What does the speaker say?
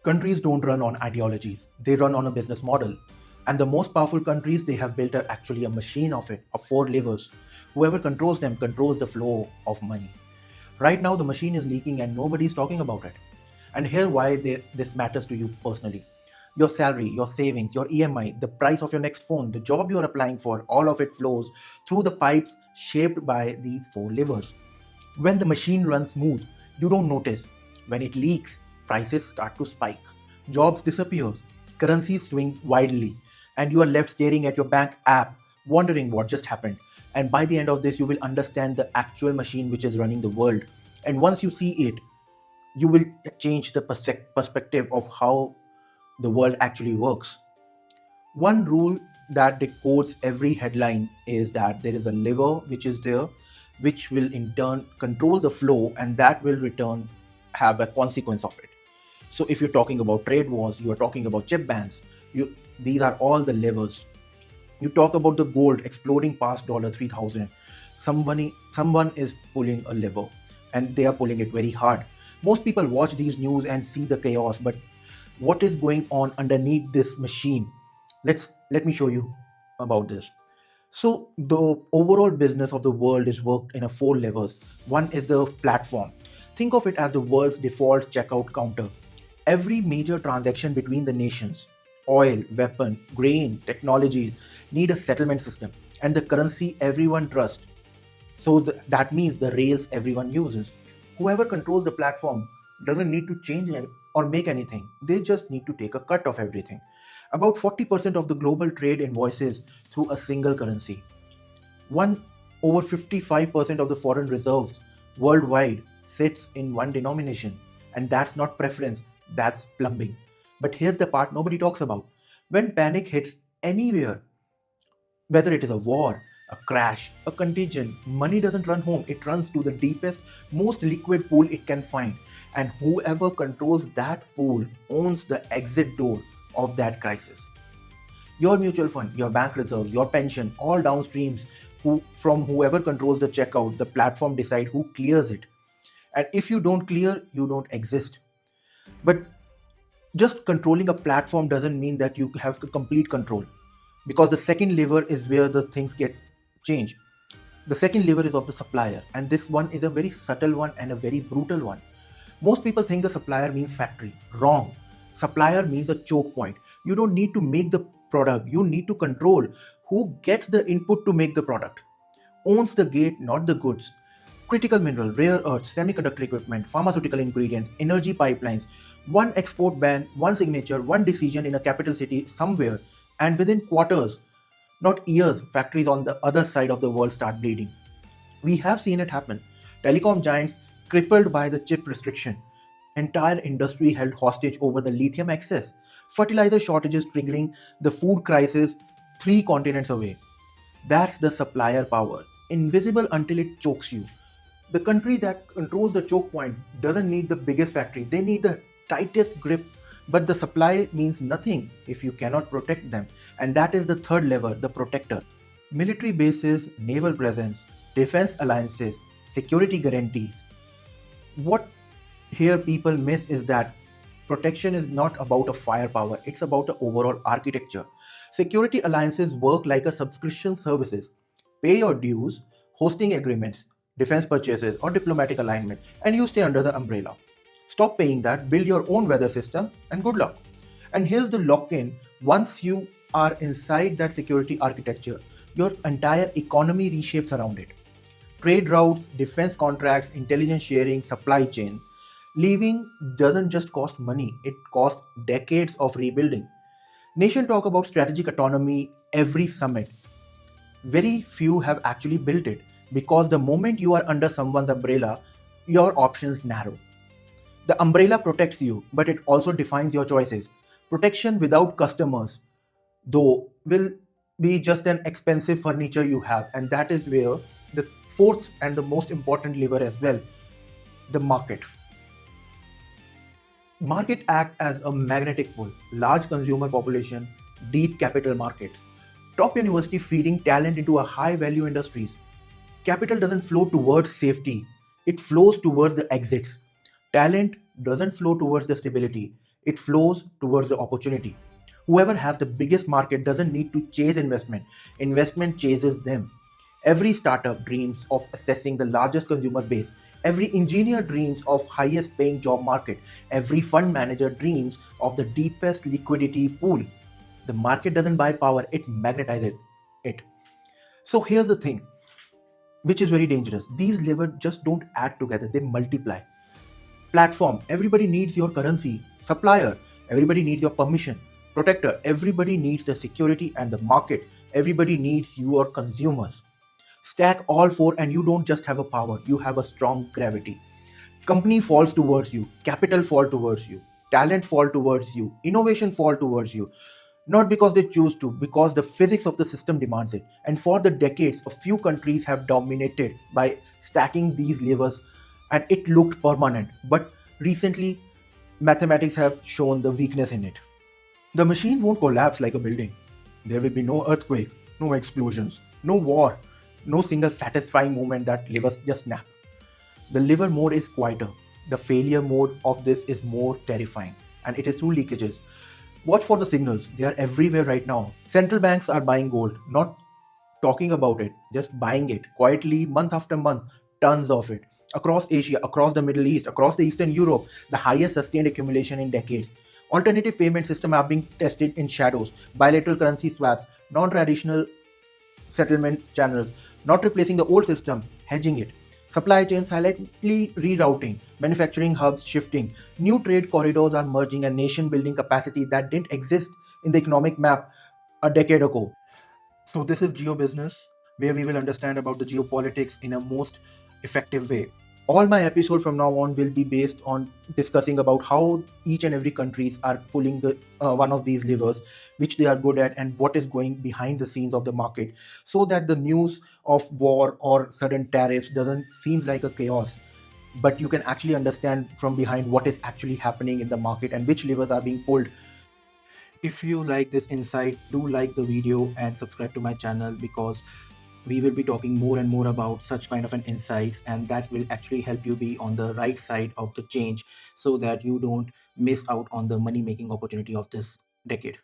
Countries don't run on ideologies, they run on a business model. And the most powerful countries, they have built actually a machine of it, of four levers. Whoever controls them controls the flow of money. Right now, the machine is leaking and nobody's talking about it. And here, why this matters to you personally. Your salary, your savings, your EMI, the price of your next phone, the job you're applying for, all of it flows through the pipes shaped by these four levers. When the machine runs smooth, you don't notice. When it leaks, prices start to spike, jobs disappear, currencies swing wildly, and you are left staring at your bank app, wondering what just happened. And by the end of this, you will understand the actual machine which is running the world. And once you see it, you will change the perspective of how the world actually works. One rule that decodes every headline is that there is a lever which is there, which will in turn control the flow, and that will return have a consequence of it. So if you're talking about trade wars, you are talking about chip bans. These are all the levers. You talk about the gold exploding past dollar 3000. Someone is pulling a lever, and they are pulling it very hard. Most people watch these news and see the chaos, but what is going on underneath this machine? Let me show you about this. So the overall business of the world is worked in a four levels. One is the platform. Think of it as the world's default checkout counter. Every major transaction between the nations, oil, weapon, grain, technologies, need a settlement system and the currency everyone trusts. So that means the rails everyone uses. Whoever controls the platform doesn't need to change it or make anything. They just need to take a cut of everything. About 40% of the global trade invoices through a single currency. One over 55% of the foreign reserves worldwide sits in one denomination. And that's not preference, that's plumbing. But here's the part nobody talks about. When panic hits anywhere, whether it is a war, a crash, a contagion, money doesn't run home. It runs to the deepest, most liquid pool it can find. And whoever controls that pool owns the exit door of that crisis. Your mutual fund, your bank reserves, your pension, all downstreams from whoever controls the checkout, the platform decide who clears it. And if you don't clear, you don't exist. But just controlling a platform doesn't mean that you have complete control, because the second lever is where the things get changed. The second lever is of the supplier, and this one is a very subtle one and a very brutal one. Most people think the supplier means factory. Wrong. Supplier means a choke point. You don't need to make the product, you need to control who gets the input to make the product. Owns the gate, not the goods. Critical mineral, rare earths, semiconductor equipment, pharmaceutical ingredients, energy pipelines. One export ban, one signature, one decision in a capital city somewhere, and within quarters, not years, factories on the other side of the world start bleeding. We have seen it happen. Telecom giants crippled by the chip restriction. Entire industry held hostage over the lithium excess. Fertilizer shortages triggering the food crisis three continents away. That's the supplier power. Invisible until it chokes you. The country that controls the choke point doesn't need the biggest factory, they need the tightest grip. But the supply means nothing if you cannot protect them. And that is the third lever, the protector. Military bases, naval presence, defense alliances, security guarantees. What here people miss is that protection is not about a firepower, it's about the overall architecture. Security alliances work like a subscription services. Pay your dues, hosting agreements, defense purchases, or diplomatic alignment, and you stay under the umbrella. Stop paying that, build your own weather system, and good luck. And here's the lock in: once you are inside that security architecture, your entire economy reshapes around it. Trade routes, defense contracts, intelligence sharing, supply chain. Leaving doesn't just cost money, it costs decades of rebuilding. Nations talk about strategic autonomy every summit. Very few have actually built it, because the moment you are under someone's umbrella, your options narrow. The umbrella protects you, but it also defines your choices. Protection without customers, though, will be just an expensive furniture you have, and that is where the fourth and the most important lever as well, the market. Market act as a magnetic pull, large consumer population, deep capital markets, top university feeding talent into a high value industries. Capital doesn't flow towards safety, it flows towards the exits. Talent doesn't flow towards the stability, It flows towards the opportunity. Whoever has the biggest market doesn't need to chase investment. Investment chases them. Every startup dreams of accessing the largest consumer base. Every engineer dreams of highest paying job market. Every fund manager dreams of the deepest liquidity pool. The market doesn't buy power, it magnetizes it. So here's the thing, which is very dangerous. These levers just don't add together, they multiply. Platform, everybody needs your currency. Supplier, everybody needs your permission. Protector, everybody needs the security. And the market, everybody needs your consumers. Stack all four and you don't just have a power, you have a strong gravity. Company falls towards you, capital fall towards you, talent fall towards you, innovation fall towards you. Not because they choose to, because the physics of the system demands it. And for the decades, a few countries have dominated by stacking these levers, and it looked permanent. But recently, mathematics have shown the weakness in it. The machine won't collapse like a building. There will be no earthquake, no explosions, no war, no single satisfying moment that levers just snap. The liver mode is quieter. The failure mode of this is more terrifying, and it is through leakages. Watch for the signals. They are everywhere right now. Central banks are buying gold, not talking about it, just buying it quietly month after month, tons of it. Across Asia, across the Middle East, across the Eastern Europe, the highest sustained accumulation in decades. Alternative payment systems are being tested in shadows, bilateral currency swaps, non-traditional settlement channels, not replacing the old system, hedging it. Supply chains silently rerouting, manufacturing hubs shifting, new trade corridors are merging, and nation building capacity that didn't exist in the economic map a decade ago. So this is geo business, where we will understand about the geopolitics in a most effective way. All my episode from now on will be based on discussing about how each and every countries are pulling the one of these levers, which they are good at, and what is going behind the scenes of the market, so that the news of war or sudden tariffs doesn't seem like a chaos, but you can actually understand from behind what is actually happening in the market and which levers are being pulled. If you like this insight, do like the video and subscribe to my channel, because we will be talking more and more about such kind of an insights, and that will actually help you be on the right side of the change, so that you don't miss out on the money making opportunity of this decade.